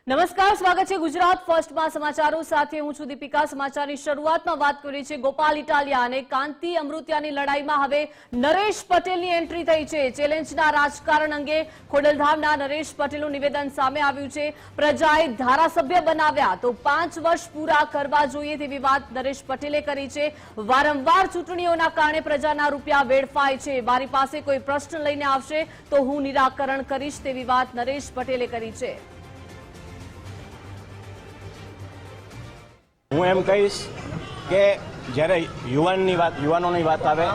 નમસ્કાર, સ્વાગત છે ગુજરાત ફર્સ્ટમાં સમાચારો સાથે હું છું દીપિકા। સમાચારની શરૂઆતમાં વાત કરી છે ગોપાલ ઇટાલિયા અને કાંતિ અમૃતિયાની લડાઈમાં હવે નરેશ પટેલની એન્ટ્રી થઈ છે। ચેલેન્જના રાજકારણ અંગે ખોડલધામના નરેશ પટેલનું નિવેદન સામે આવ્યું છે। પ્રજાએ ધારાસભ્ય બનાવ્યા તો 5 વર્ષ પૂરા કરવા જોઈએ તેવી વાત નરેશ પટેલે કરી છે। વારંવાર ચૂંટણીઓના કારણે પ્રજાના રૂપિયા વેડફાય છે, મારી પાસે કોઈ પ્રશ્ન લઈને આવશે તો હું નિરાકરણ કરીશ તેવી વાત નરેશ પટેલે કરી છે। હું એમ કહીશ કે જ્યારે યુવાનોની વાત આવે,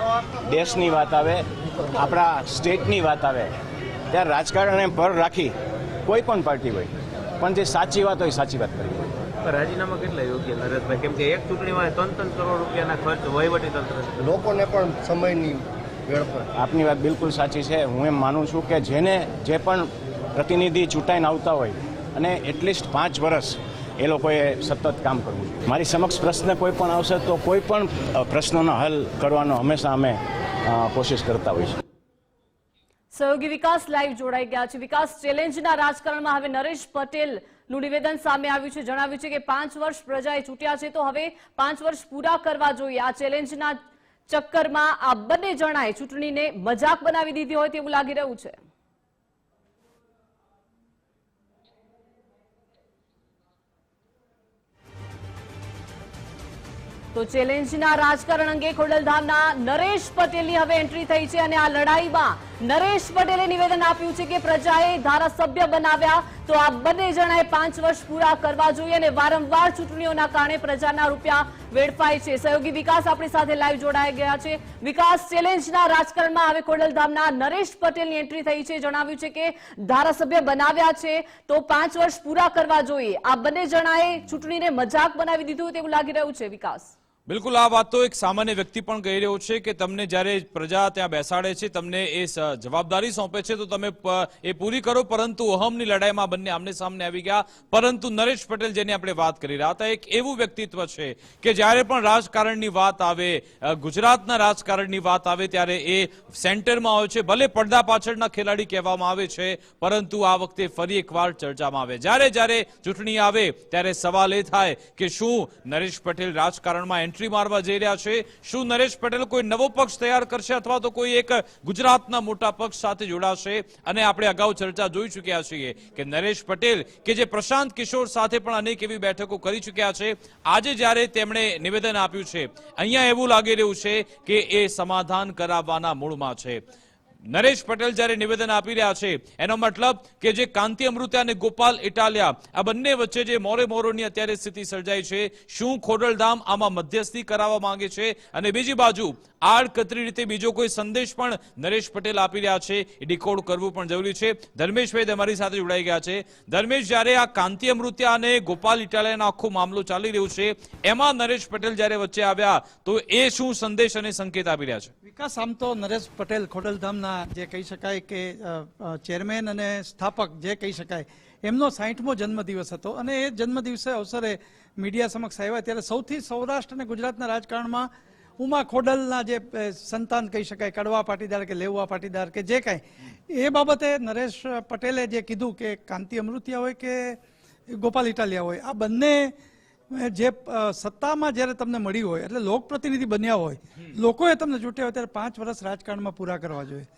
દેશની વાત આવે, આપણા સ્ટેટની વાત આવે ત્યારે રાજકારણને પર રાખી કોઈ પણ પાર્ટી હોય પણ જે સાચી વાત હોય સાચી વાત કરવી હોય। રાજીનામા કેટલા યોગ્ય નરેશભાઈ? કેમ કે એક ચૂંટણીમાં 3-3 કરોડ રૂપિયાના ખર્ચ વહીવટી તંત્ર, લોકોને પણ સમયની વેડફાટ। આપની વાત બિલકુલ સાચી છે। હું એમ માનું છું કે જેને જે પણ પ્રતિનિધિ ચૂંટાઈને આવતા હોય અને એટલીસ્ટ 5 વર્ષ એ લોકોએ સતત કામ કરવું જોઈએ। મારી સમક્ષ પ્રશ્ન કોઈ પણ આવશે તો કોઈ પણ પ્રશ્નોનો હલ કરવાનો હંમેશા અમે કોશિશ કરતા હોઈએ છીએ। સહયોગી વિકાસ લાઈવ જોડાઈ ગયા છે। વિકાસ, ચેલેન્જના રાજકારણમાં હવે નરેશ પટેલનું નિવેદન સામે આવ્યું છે। જણાવ્યું છે કે 5 વર્ષ પ્રજાએ ચૂંટ્યા છે તો હવે 5 વર્ષ પૂરા કરવા જોઈએ। આ ચેલેન્જના ચક્કરમાં આ બંને જણાએ ચૂંટણીને મજાક બનાવી દીધી હોય તેવું લાગી રહ્યું છે। તો ચેલેન્જના રાજકારણ અંગે ખોડલધામના નરેશ પટેલની હવે એન્ટ્રી થઈ છે અને આ લડાઈમાં નરેશ પટેલે નિવેદન આપ્યું છે કે પ્રજાએ ધારાસભ્ય બનાવ્યા તો આ બંને જણાએ 5 વર્ષ પૂરા કરવા જોઈએ અને વારંવાર ચૂંટણીઓના કારણે પ્રજાના રૂપિયા વેડફાય છે। સહયોગી વિકાસ આપણી સાથે લાઈવ જોડાઈ ગયા છે। વિકાસ, ચેલેન્જના રાજકારણમાં હવે ખોડલધામના નરેશ પટેલની એન્ટ્રી થઈ છે। જણાવ્યું છે કે ધારાસભ્ય બનાવ્યા છે તો 5 વર્ષ પૂરા કરવા જોઈએ। આ બંને જણાએ ચૂંટણીને મજાક બનાવી દીધું તેવું લાગી રહ્યું છે। વિકાસ, બિલકુલ આ વાત તો એક સામાન્ય વ્યક્તિ પણ કહી રહ્યો છે કે તમને જ્યારે પ્રજા ત્યાં બેસાડે છે, તમને એ જવાબદારી સોંપે છે તો તમે એ પૂરી કરો, પરંતુ અહમની લડાઈમાં બંને આમને સામને આવી ગયા। પરંતુ નરેશ પટેલ જેની આપણે વાત કરી રહ્યા હતા, એક એવું વ્યક્તિત્વ છે કે જ્યારે પણ રાજકારણની વાત આવે, ગુજરાતના રાજકારણની વાત આવે ત્યારે એ સેન્ટરમાં હોય છે। ભલે પડદા પાછળના ખેલાડી કહેવામાં આવે છે, પરંતુ આ વખતે ફરી એકવાર ચર્ચામાં આવે। જ્યારે ચૂંટણી આવે ત્યારે સવાલ એ થાય કે શું નરેશ પટેલ રાજકારણમાં એન્ટ્રી મારવા જઈ રહ્યા છે? શું નરેશ પટેલ કોઈ નવો પક્ષ તૈયાર કરશે અથવા તો કોઈ એક ગુજરાતના મોટા પક્ષ સાથે જોડાશે? અને આપણે અગાઉ ચર્ચા જોઈ ચૂક્યા છીએ કે નરેશ પટેલ કે જે પ્રશાંત કિશોર સાથે પણ અનેક એવી બેઠકો કરી ચૂક્યા છે, આજે જ્યારે તેમણે નિવેદન આપ્યું છે અહીંયા એવું લાગી રહ્યું છે કે એ સમાધાન કરાવવાના મૂડમાં છે। નરેશ પટેલ જ્યારે નિવેદન આપી રહ્યા છે એનો મતલબ કે જે કાંતિ અમૃતિયા અને ગોપાલ ઇટાલિયા આ બંને વચ્ચે જે મોરેની અત્યારે સ્થિતિ સર્જાઈ છે, શું ખોડલધામ આમાં મધ્યસ્થી કરાવવા માંગે છે? અને બીજી બાજુ આડકતરી રીતે બીજો કોઈ સંદેશ પણ નરેશ પટેલ આપી રહ્યા છે, એ ડિકોડ કરવું પણ જરૂરી છે। ધર્મેશભાઈ અમારી સાથે જોડાઈ ગયા છે। ધર્મેશ, જ્યારે આ કાંતિ અમૃતિયા અને ગોપાલ ઇટાલિયાનો આખો મામલો ચાલી રહ્યો છે એમાં નરેશ પટેલ જ્યારે વચ્ચે આવ્યા તો એ શું સંદેશ અને સંકેત આપી રહ્યા છે? વિકાસ, આમ તો નરેશ પટેલ ખોડલધામના જે કહી શકાય કે ચેરમેન અને સ્થાપક જે કહી શકાય, એમનો 60મો જન્મદિવસ હતો અને એ જન્મદિવસે અવસરે મીડિયા સમક્ષ આવ્યા ત્યારે સૌથી સૌરાષ્ટ્ર અને ગુજરાતના રાજકારણમાં ઉમા ખોડલના જે સંતાન કહી શકાય, કડવા પાટીદાર કે લેવા પાટીદાર કે જે કાંઈ, એ બાબતે નરેશ પટેલે જે કીધું કે કાંતિ અમૃતિયા હોય કે ગોપાલ ઇટાલિયા હોય, આ બંને જે સત્તામાં જ્યારે તમને મળી હોય એટલે લોકપ્રતિનિધિ બન્યા હોય, લોકોએ તમને ચૂંટ્યા હોય ત્યારે 5 વર્ષ રાજકારણમાં પૂરા કરવા જોઈએ।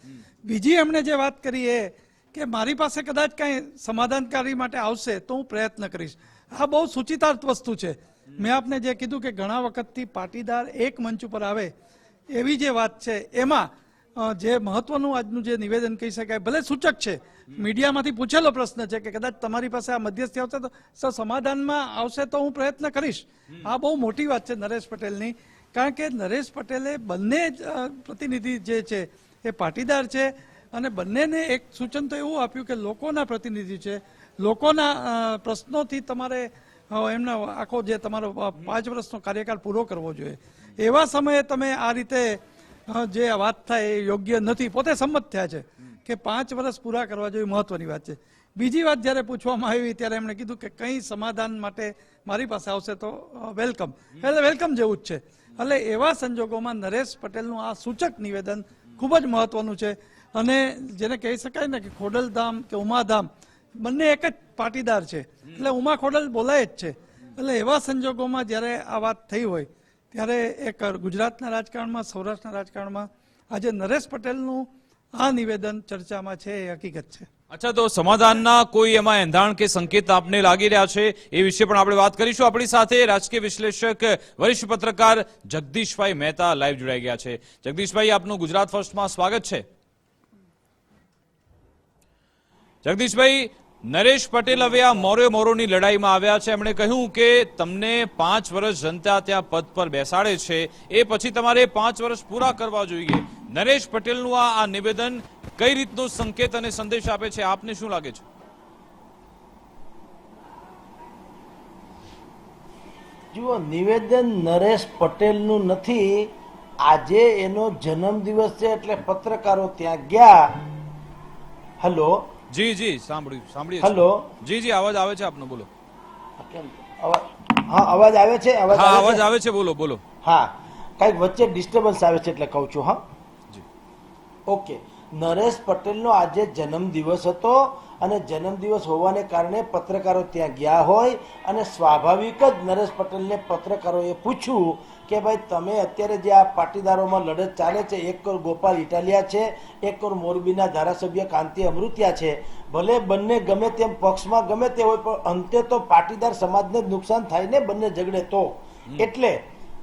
બીજી એમણે જે વાત કરી એ કે મારી પાસે કદાચ કાંઈ સમાધાનકારી માટે આવશે તો હું પ્રયત્ન કરીશ। આ બહુ સૂચિતાર્થ વસ્તુ છે। મેં આપને જે કીધું કે ઘણા વખતથી પાટીદાર એક મંચ ઉપર આવે એવી જે વાત છે, એમાં જે મહત્વનું આજનું જે નિવેદન કહી શકાય, ભલે સૂચક છે, મીડિયામાંથી પૂછેલો પ્રશ્ન છે કે કદાચ તમારી પાસે આ મધ્યસ્થી આવશે તો સમાધાનમાં આવશે તો હું પ્રયત્ન કરીશ। આ બહુ મોટી વાત છે નરેશ પટેલની, કારણ કે નરેશ પટેલે બંને પ્રતિનિધિ જે છે એ પાટીદાર છે અને બંનેને એક સૂચન તો એવું આપ્યું કે લોકોના પ્રતિનિધિ છે, લોકોના પ્રશ્નોથી તમારે એમનો આખો જે તમારો 5 વર્ષનો કાર્યકાળ પૂરો કરવો જોઈએ। એવા સમયે તમે આ રીતે જે વાત થાય એ યોગ્ય નથી। પોતે સંમત થયા છે કે 5 વર્ષ પૂરા કરવા જોઈએ, મહત્વની વાત છે। બીજી વાત જ્યારે પૂછવામાં આવી ત્યારે એમણે કીધું કે કંઈ સમાધાન માટે મારી પાસે આવશે તો વેલકમ, એટલે વેલકમ જેવું જ છે। એટલે એવા સંજોગોમાં નરેશ પટેલનું આ સૂચક નિવેદન ખૂબ જ મહત્વનું છે અને જેને કહી શકાય ને કે ખોડલધામ કે ઉમાધામ બંને એક જ પાટીદાર છે, એટલે ઉમા ખોડલ બોલાય જ છે. એટલે એવા સંજોગોમાં જ્યારે આ વાત થઈ હોય ત્યારે એક ગુજરાતના રાજકારણમાં, સૌરાષ્ટ્રના રાજકારણમાં આજે નરેશ પટેલનું આ નિવેદન ચર્ચામાં છે એ હકીકત છે. અચ્છા, તો સમાધાનના કોઈ એમાં એંધાણ કે સંકેત આપને લાગી રહ્યા છે એ વિશે પણ આપણે વાત કરીશું. આપણી સાથે રાજકીય વિશ્લેષક વરિષ્ઠ પત્રકાર જગદીશભાઈ મહેતા લાઈવ જોડાઈ ગયા છે. જગદીશભાઈ, આપનું ગુજરાત ફર્સ્ટમાં સ્વાગત છે. જગદીશભાઈ, નરેશ પટેલ હવે આ મોરોની લડાઈમાં આવ્યા છે. એમણે કહ્યું કે તમને 5 વર્ષ જનતા ત્યાં પદ પર બેસાડે છે, એ પછી તમારે 5 વર્ષ પૂરા કરવા જોઈએ. નરેશ પટેલનું આ નિવેદન કઈ રીતનો સંકેત અને સંદેશ આપે છે, આપને શું લાગે છે? જુઓ, નિવેદન નરેશ પટેલનું નથી. આજે એનો જન્મદિવસ છે એટલે પત્રકારો ત્યાં ગયા. હેલો, જી સાંભળીએ. હેલો, જી અવાજ આવે છે આપનો, બોલો. હા, અવાજ આવે છે? અવાજ આવે છે, બોલો. હા, કઈક વચ્ચે ડિસ્ટર્બન્સ આવે છે એટલે કહું છું. હા, ઓકે. નરેશ પટેલનો આજે જન્મદિવસ હતો અને જન્મદિવસ હોવાને કારણે પત્રકારો ત્યાં ગયા હોય અને સ્વાભાવિક જ નરેશ પટેલને પત્રકારોએ પૂછ્યું કે ભાઈ તમે અત્યારે જે આ પાટીદારોમાં લડત ચાલે છે, એક કોર ગોપાલ ઇટાલિયા છે, એક કોર મોરબીના ધારાસભ્ય કાંતિ અમૃતિયા છે, ભલે બંને ગમે તેમ પક્ષમાં ગમે તે હોય પણ અંતે તો પાટીદાર સમાજને જ નુકસાન થાય ને બંને ઝઘડે તો. એટલે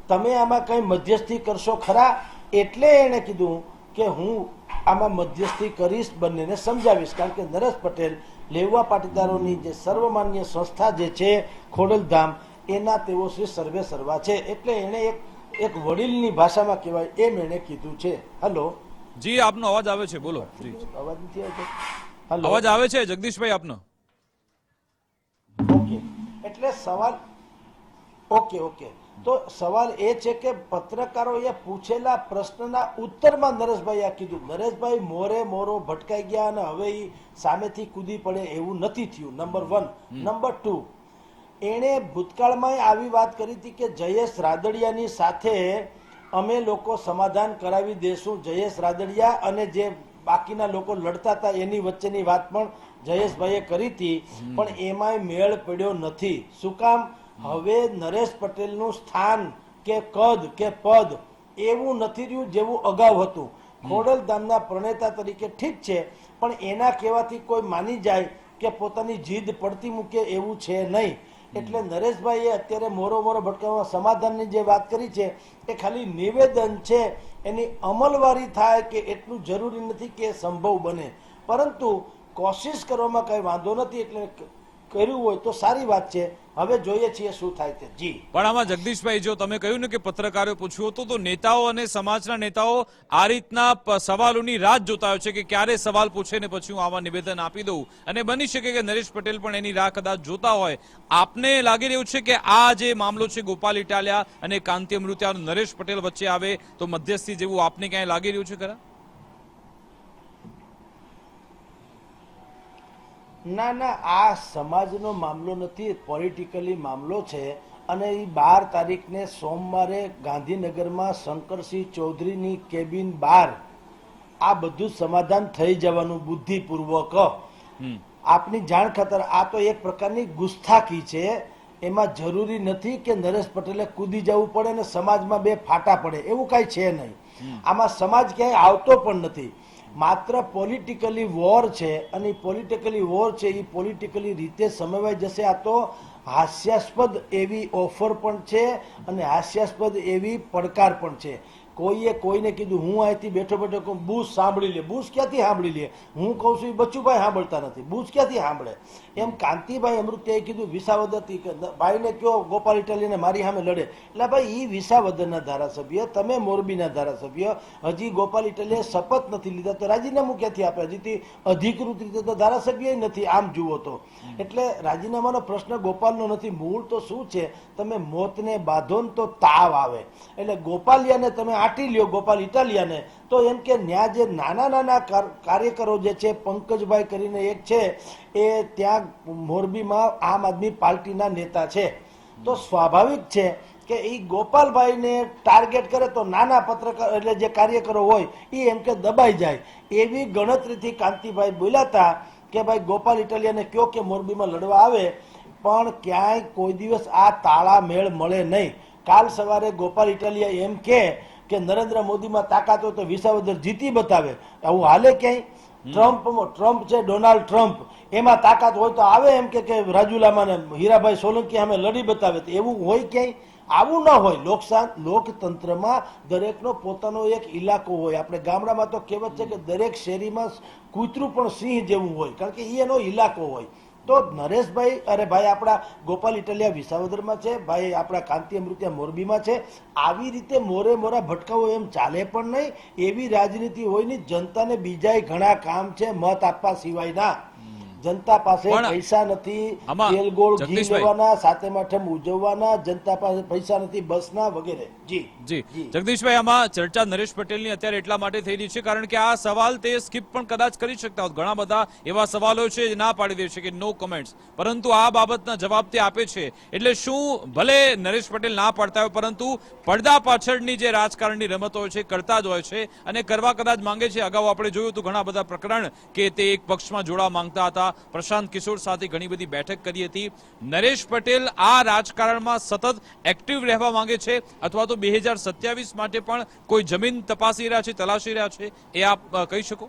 તમે આમાં કઈ મધ્યસ્થી કરશો ખરા? એટલે એણે કીધું કે હું આમાં મધ્યસ્થી કરીશ, બંનેને સમજાવીશ. કારણ કે નરેશ પટેલ લેવા પાટીદારોની જે સર્વમાન્ય સંસ્થા જે છે ખોડલધામ, એના તેઓ શ્રી સર્વે સર્વા છે. એટલે એણે એક વડીલની ભાષામાં કહેવાય એમ એણે કીધું છે. હેલો, જી આપનો અવાજ આવે છે, બોલો. જી અવાજ નથી આવતો? હેલો, અવાજ આવે છે જગદીશભાઈ આપનો? ઓકે. એટલે સવાલ ઓકે. તો સવાલ એ છે કે પત્રકારોએ પૂછેલા પ્રશ્નના ઉત્તરમાં નરેશભાઈ આ કીધું. નરેશભાઈ મોરો ભટકાઈ ગયા અને હવે એ સામેથી કૂદી પડે એવું નથી થયું. નંબર 1. નંબર 2, એણે ભૂતકાળમાં આવી વાત કરી હતી કે જયેશ રાદડિયાની સાથે અમે લોકો સમાધાન કરાવી દેશું. જયેશ રાદડિયા અને જે બાકીના લોકો લડતા હતા એની વચ્ચેની વાત પણ જયેશભાઈએ કરી હતી, પણ એમાંય મેળ પડ્યો નથી. શું કામ? હવે નરેશ પટેલનું સ્થાન કે કદ કે પદ એવું નથી રહ્યું જેવું અગાઉ હતું. ખોડલધામના પ્રણેતા તરીકે ઠીક છે, પણ એના કહેવાથી કોઈ માની જાય કે પોતાની જીદ પડતી મૂકે એવું છે નહીં. એટલે નરેશભાઈએ અત્યારે મોરો ભટકાવવા સમાધાનની જે વાત કરી છે એ ખાલી નિવેદન છે, એની અમલવારી થાય કે એટલું જરૂરી નથી કે સંભવ બને, પરંતુ કોશિશ કરવામાં કઈ વાંધો નથી. એટલે કર્યું હોય તો સારી વાત છે. હવે જોઈએ છીએ શું થાય છે. જી, પણ આમાં જગદીશભાઈ, જો તમે કહ્યું ને કે પત્રકારોએ પૂછ્યું હતું, તો નેતાઓ અને સમાજના નેતાઓ આ રીતના સવાલોની રાહ જોતા હોય છે કે ક્યારે સવાલ પૂછે ને પછી હું આવા નિવેદન આપી દઉં, અને બની શકે કે નરેશ પટેલ પણ એની રાહ કદાચ જોતા હોય. આપને લાગી રહ્યું છે કે આ જે મામલો છે ગોપાલ ઇટાલિયા અને કાંતિ અમૃતિયા નરેશ પટેલ વચ્ચે આવે તો મધ્યસ્થી જેવું આપને ક્યાંય લાગી રહ્યું છે ખરા? ના, આ સમાજનો મામલો નથી, પોલિટિકલી મામલો છે. અને એ 12 તારીખને સોમવારે ગાંધીનગરમાં શંકરસિંહ ચૌધરીની કેબિન બહાર આ બધું સમાધાન થઈ જવાનું બુદ્ધિપૂર્વક. આપની જાણ ખાતર આ તો એક પ્રકારની ગુસ્તાખી છે. એમાં જરૂરી નથી કે નરેશ પટેલે કૂદી જવું પડે અને સમાજમાં બે ફાટા પડે, એવું કાંઈ છે નહીં. આમાં સમાજ ક્યાંય આવતો પણ નથી. માત્ર પોલિટિકલી વોર છે, અને પોલિટિકલી વોર છે એ પોલિટિકલી રીતે સમવાઈ જશે. આ તો હાસ્યાસ્પદ એવી ઓફર પણ છે અને હાસ્યાસ્પદ એવી પડકાર પણ છે. કોઈએ કોઈને કીધું હું અહીંથી બેઠો બુશ સાંભળી લે. બુશ ક્યાંથી સાંભળી લે? હું કહું છું એ બચ્ચુભાઈ સાંભળતા નથી. બુશ ક્યાંથી સાંભળે? એમ કાંતિભાઈ અમૃતિયાએ કીધું વિસાવદરથી ભાઈને કયો ગોપાલ ઇટાલિયાને મારી સામે લડે. એટલે ભાઈ એ વિસાવદરના ધારાસભ્ય, તમે મોરબીના ધારાસભ્ય, હજી ગોપાલ ઇટાલિયાએ શપથ નથી લીધા તો રાજીનામું ક્યાંથી આપે? હજી અધિકૃત રીતે તો ધારાસભ્ય નથી આમ જુઓ તો. એટલે રાજીનામાનો પ્રશ્ન ગોપાલનો નથી. મૂળ તો શું છે, તમે મોતને બાંધો ને તો તાવ આવે. એટલે ગોપાલિયાને તમે આટી લ્યો, ગોપાલ ઇટાલિયાને, તો એમ કે ન્યા જે નાના કાર્યકરો જે છે, પંકજભાઈ કરીને એક છે, એ ત્યાં મોરબીમાં આમ આદમી પાર્ટીના નેતા છે. તો સ્વાભાવિક છે કે એ ગોપાલભાઈને ટાર્ગેટ કરે તો નાના પત્રકાર એટલે જે કાર્યકરો હોય એ એમ કે દબાઈ જાય. એવી ગણતરીથી કાંતિભાઈ બોલ્યા હતા. કે ભાઈ ગોપાલ ઇટાલિયાને કયો કે મોરબીમાં લડવા આવે, પણ ક્યાંય કોઈ દિવસ આ તાળા મેળ મળે નહીં. કાલ સવારે ગોપાલ ઇટાલિયા એમ કે નરેન્દ્ર મોદીમાં તાકાત હોય તો વિસાવદર જીતી બતાવે, આવું હાલે ક્યાંય? ટ્રમ્પ છે, ડોનાલ્ડ ટ્રમ્પ, એમાં તાકાત હોય તો આવે એમ કે રાજુલામાં હીરાભાઈ સોલંકી સામે લડી બતાવે, તો એવું હોય ક્યાંય? આવું ન હોય. લોકતંત્રમાં દરેકનો પોતાનો એક ઇલાકો હોય. આપણે ગામડામાં તો કહેવત છે કે દરેક શેરીમાં કૂતરું પણ સિંહ જેવું હોય, કારણ કે એ એનો ઇલાકો હોય. તો નરેશભાઈ, અરે ભાઈ આપણા ગોપાલ ઇટાલિયા વિસાવદરમાં છે, ભાઈ આપણા કાંતિ અમૃતિયા મોરબીમાં છે. આવી રીતે મોરે મોરા ભટકાવો એમ ચાલે પણ નહીં. એવી રાજનીતિ હોય નહીં. જનતાને બીજાય ઘણા કામ છે મત આપવા સિવાયના. જનતા પાસે પૈસા નથી તેલ ગોળ ઘી લેવાના, સાતમ આઠમ ઉજવવાના, જનતા પાસે પૈસા નથી બસના વગેરે. જી જગદીશભાઈ, આમાં ચર્ચા નરેશ પટેલની અત્યારે એટલા માટે થઈ રહી છે કારણ કે આ સવાલ તે સ્કીપ પણ કદાચ કરી શકતા હોત. ઘણા બધા એવા સવાલો છે ના પાડી દે છે કે નો કમેન્ટ્સ, પરંતુ આ બાબતના જવાબ તે આપે છે. એટલે શું ભલે નરેશ પટેલ ના પાડતા હોય, પરંતુ પડદા પાછળની જે રાજકારણની રમતો હોય છે કરતા જ હોય છે અને કરવા કદાચ માંગે છે. અગાઉ આપણે જોયું હતું ઘણા બધા પ્રકરણ કે તે એક પક્ષમાં જોડા માંગતા હતા. પ્રશાંત કિશોર સાથે ઘણી બધી બેઠક કરી હતી. નરેશ પટેલ આ રાજકારણમાં સતત એક્ટિવ રહેવા માંગે છે અથવા તો 2027 માટે પણ કોઈ જમીન તપાસી રહ્યા છે, તલાશી રહ્યા છે, એ આપ કહી શકો?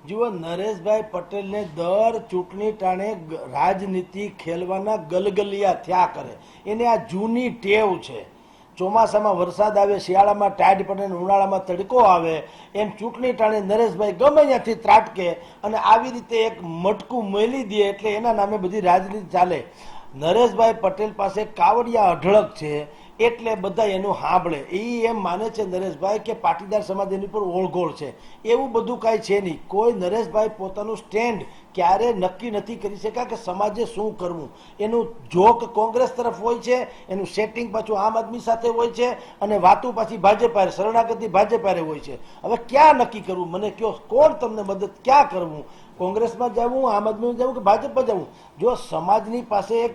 જુઓ, નરેશભાઈ પટેલને દર ચૂંટણી ટાણે રાજનીતિ ખેલવાના ગલગલિયા થયા કરે. એને આ જૂની ટેવ છે. ચોમાસામાં વરસાદ આવે, શિયાળામાં ટાઢ પડે, ઉનાળામાં તડકો આવે, એમ ચૂંટણી ટાણે નરેશભાઈ ગમે ત્યાંથી ત્રાટકે અને આવી રીતે એક મટકું મેલી દે એટલે એના નામે બધી રાજનીતિ ચાલે. નરેશભાઈ પટેલ પાસે કાવડિયા અઢળક છે એટલે બધા એનું સાંભળે. એ એમ માને છે નરેશભાઈ કે પાટીદાર સમાજ એની પર ઓળઘોળ છે. એવું બધું કાંઈ છે નહીં. કોઈ નરેશભાઈ પોતાનું સ્ટેન્ડ ક્યારે નક્કી નથી કરી શક્યા કે સમાજે શું કરવું. એનું જોક કોંગ્રેસ તરફ હોય છે, એનું સેટિંગ પાછું આમ આદમી સાથે હોય છે અને વાતું પાછી ભાજપારે, શરણાગતિ ભાજપારે હોય છે. હવે ક્યાં નક્કી કરવું? મને કયો, કોણ તમને મદદ ક્યાં કરવું? કોંગ્રેસમાં જવું, આમ આદમીમાં જવું કે ભાજપમાં જવું? જો સમાજની પાસે એક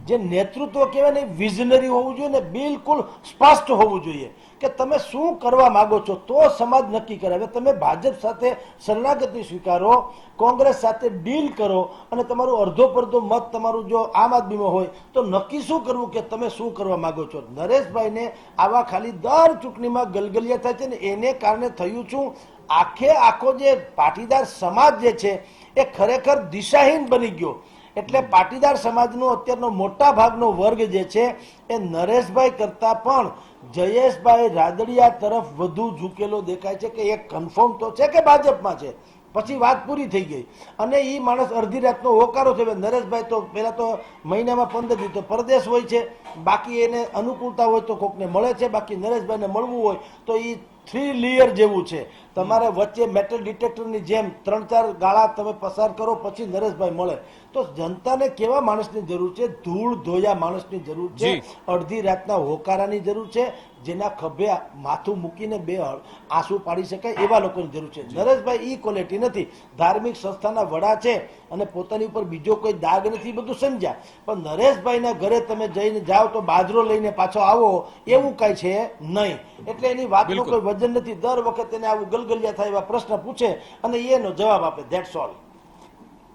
જે નેતૃત્વ કહેવાય ને વિઝનરી હોવું જોઈએ ને, બિલકુલ સ્પષ્ટ હોવું જોઈએ કે તમે શું કરવા માંગો છો, તો સમાજ નક્કી કરે. હવે તમે ભાજપ સાથે શરણાગતિ સ્વીકારો, કોંગ્રેસ સાથે ડીલ કરો અને તમારું અડધો પડધો મત તમારું જો આમ આદમીમાં હોય તો નક્કી શું કરવું કે તમે શું કરવા માંગો છો. નરેશભાઈને આવા ખાલી દર ચૂંટણીમાં ગલગલિયા થાય છે ને, એને કારણે થયું છું આખો જે પાટીદાર સમાજ જે છે એ ખરેખર દિશાહીન બની ગયો. એટલે પાટીદાર સમાજનો અત્યારનો મોટા ભાગનો વર્ગ જે છે એ નરેશભાઈ કરતા પણ જયેશભાઈ રાદડિયા તરફ વધુ ઝૂકેલો દેખાય છે કે એક કન્ફર્મ તો છે કે ભાજપમાં છે, પછી વાત પૂરી થઈ ગઈ. અને એ માણસ અડધી રાતનો હોકારો થયો. નરેશભાઈ તો પહેલા તો મહિનામાં 15 દી તો પરદેશ હોય છે, બાકી એને અનુકૂળતા હોય તો કોકને મળે છે, બાકી નરેશભાઈને મળવું હોય તો એ 3 લેયર જેવું છે. તમારે વચ્ચે મેટલ ડિટેક્ટરની જેમ 3-4 ગાળા તમે પસાર કરો પછી નરેશભાઈ મળે. તો જનતાને કેવા માણસની જરૂર છે? ધૂળ ધોયા માણસની જરૂર છે. અડધી રાતના હોકારાની જરૂર છે, જેના ખભે માથું મૂકીને 2 આંસુ પાડી શકાય એવા લોકોની જરૂર છે. નરેશભાઈ ઈ ક્વોલિટી નથી. ધાર્મિક સંસ્થાના વડા છે અને પોતાની ઉપર બીજો કોઈ દાગ નથી, બધું સમજ્યા. પણ નરેશભાઈના ઘરે તમે જઈને જાઓ તો બાજરો લઈને પાછો આવો એવું કાંઈ છે નહીં. એટલે એની વાતનું કોઈ વજન નથી. દર વખતે એને આવું ગલગલિયા થાય એવા પ્રશ્ન પૂછે અને એનો જવાબ આપે. That's all.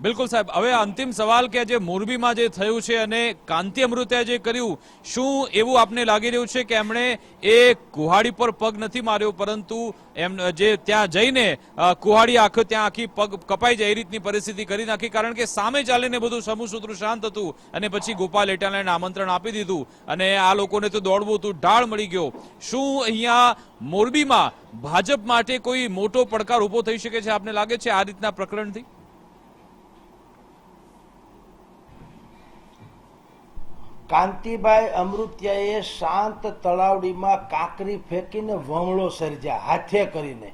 બિલકુલ સાહેબ, હવે અંતિમ સવાલ કે જે મોરબીમાં જે થયું છે અને કાંતિ અમૃતિયા જે કર્યું, શું એવું આપને લાગી રહ્યું છે કે એમણે એ કુહાડી પર પગ નથી માર્યો, પરંતુ એમ જે ત્યાં જઈને કુહાડી ત્યાં આખી પગ કપાઈ જાય એ રીતની પરિસ્થિતિ કરી નાખી? કારણ કે સામે ચાલીને બધું સમૂહ સૂત્ર શાંત હતું અને પછી ગોપાલ ઇટાલિયાને આમંત્રણ આપી દીધું અને આ લોકોને તો દોડવું હતું, ઢાળ મળી ગયો. શું અહીંયા મોરબીમાં ભાજપ માટે કોઈ મોટો પડકાર ઉભો થઈ શકે છે આપને લાગે છે આ રીતના પ્રકરણથી? કાંતિભાઈ અમૃતિયાએ શાંત તળાવડીમાં કાંકરી ફેંકીને વમળો સર્જ્યા હાથે કરીને.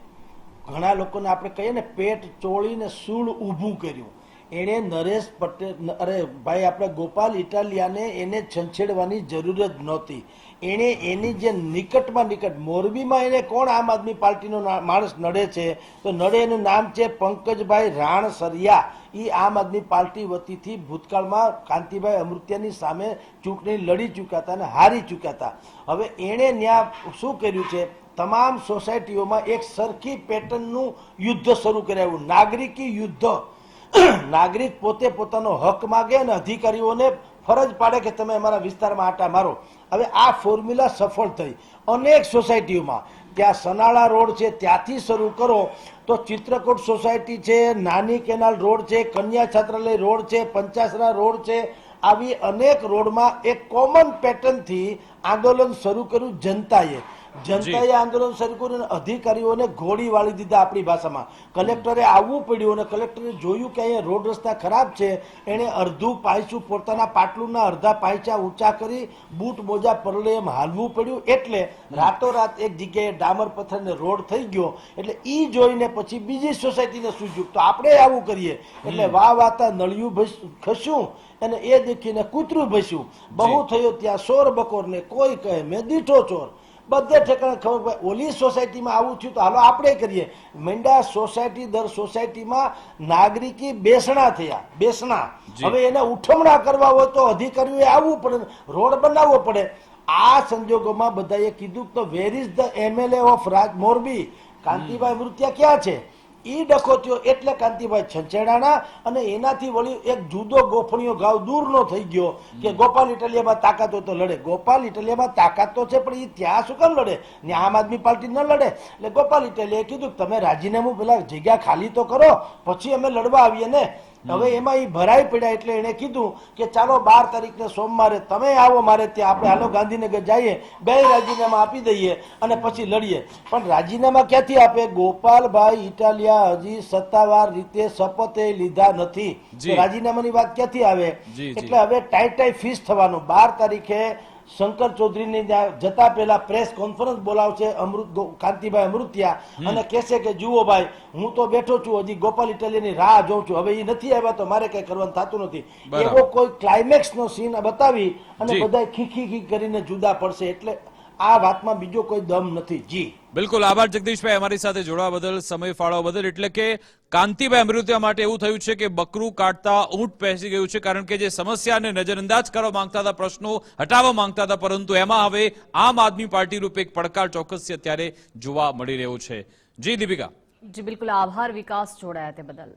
ઘણા લોકોને આપણે કહીએ ને પેટ ચોળીને સૂળ ઊભું કર્યું. એણે નરેશ પટેલ, અરે ભાઈ આપણે ગોપાલ ઇટાલિયાને એને છંછેડવાની જરૂર જ નહોતી. એણે એની જે નિકટમાં નિકટ મોરબીમાં એને કોણ આમ આદમી પાર્ટીનો માણસ નડે છે તો નડે એનું નામ છે પંકજભાઈ રાણસરિયા. એ આમ આદમી પાર્ટી વતીથી ભૂતકાળમાં કાંતિભાઈ અમૃતિયાની સામે ચૂંટણી લડી ચૂક્યા હતા અને હારી ચૂક્યા હતા. હવે એણે ત્યાં શું કર્યું છે તમામ સોસાયટીઓમાં એક સરખી પેટર્નનું યુદ્ધ શરૂ કરાયું, નાગરિકી યુદ્ધ. નાગરિક પોતે પોતાનો હક માગે અને અધિકારીઓને ફરજ પાડે કે તમે અમારા વિસ્તારમાં આટા મારો. હવે આ ફોર્મ્યુલા સફળ થઈ અનેક સોસાયટીઓમાં. ત્યાં સનાળા રોડ છે ત્યાંથી શરૂ કરો તો ચિત્રકૂટ સોસાયટી છે, નાની કેનાલ રોડ છે, કન્યા છાત્રાલય રોડ છે, પંચાસરા રોડ છે, આવી અનેક રોડમાં એક કોમન પેટર્નથી આંદોલન શરૂ કર્યું જનતાએ. જનતાએ આંદોલન શરૂ કર્યું અને અધિકારીઓને ઘોડી વાળી દીધા આપણી ભાષામાં. કલેક્ટરે આવવું પડ્યું અને કલેક્ટરે જોયું કે અહીંયા રોડ રસ્તા ખરાબ છે. એણે અડધું પાયસું પોતાના પાટલુના અડધા પાયચા ઊંચા કરી બૂટ મોજા પરલે એમ હાલવું પડ્યું. એટલે રાતોરાત એક જગ્યાએ ડામર પથ્થરને રોડ થઈ ગયો. એટલે ઈ જોઈને પછી બીજી સોસાયટીને સૂઝ્યું તો આપણે આવું કરીએ. એટલે વાહ વાતા નળિયું ખસ્યું અને એ દેખીને કૂતરું ભસ્યું. બહુ થયો ત્યાં શોર બકોરને કોઈ કહે મેં દીઠો ચોર. બધે ઠેકાણે ખબર પડે ઓલી સોસાયટીમાં આવું થયું તો હાલો આપણે કરીએ. મેંડા સોસાયટી દર સોસાયટીમાં નાગરિકી બેસણા થયા, બેસણા. હવે એને ઉઠમણા કરવા હોય તો અધિકારીઓએ આવવું પડે, રોડ બનાવવો પડે. આ સંજોગોમાં બધાએ કીધું તો where is the MLA of Morbi, Kantibhai મૃત્યા ક્યાં છે? ઈ ડખો થયો એટલે કાંતિભાઈ છંછેડાના અને એનાથી વળી એક જુદો ગોફણીયો ઘાવ દૂરનો થઈ ગયો કે ગોપાલ ઇટાલિયામાં તાકાત હોય તો લડે. ગોપાલ ઇટાલિયામાં તાકાત તો છે પણ એ ત્યાં શું કામ લડે? ને આમ આદમી પાર્ટી ન લડે. એટલે ગોપાલ ઇટાલિયાએ કીધું તમે રાજીનામું પેલા જગ્યા ખાલી તો કરો પછી અમે લડવા આવીએ ને. હવે એમાં એ ભરાઈ પડ્યા એટલે એને કીધું કે ચાલો 12 તારીખને સોમવારે તમે આવો મારે ત્યાં, આપણે હાલો ગાંધીનગર જઈએ, બે રાજીનામા આપી દઈએ અને પછી લડીએ. પણ રાજીનામા ક્યાંથી આપે? ગોપાલભાઈ ઇટાલિયા હજી સત્તાવાર રીતે શપથ લીધા નથી. રાજીનામાની વાત ક્યાંથી આવે? એટલે હવે ટાઈ ફીસ થવાનું. 12 તારીખે શંકર ચૌધરીની જતા પહેલા પ્રેસ કોન્ફરન્સ બોલાવશે કાંતિભાઈ અમૃતિયા અને કહેશે કે જુઓ ભાઈ હું તો બેઠો છું, હજી ગોપાલ ઇટાલિયાની રાહ જોઉં છું, હવે એ નથી આવ્યા તો મારે કઈ કરવાનું થતું નથી. એવો કોઈ ક્લાઇમેક્સ નો સીન બતાવી અને બધા ખીખી કરીને જુદા પડશે. એટલે આ વાતમાં બીજો કોઈ દમ નથી. જી બિલકુલ, આભાર જગદીશભાઈ અમારી સાથે જોડવા બદલ, સમય ફાળવવા બદલ. એટલે કે કાંતિભાઈ અમૃતિયા માટે એવું થયું છે કે બકરું કાઢતા ઊંટ પેસી ગયું છે, કારણ કે જે સમસ્યાને નજરઅંદાજ કરવા માંગતા હતા, પ્રશ્નો હટાવવા માંગતા હતા, પરંતુ એમાં હવે આમ આદમી પાર્ટી રૂપે એક પડકાર ચોક્કસ અત્યારે જોવા મળી રહ્યો છે. જી દીપિકા. જી બિલકુલ, આભાર વિકાસ જોડાયા તે બદલ.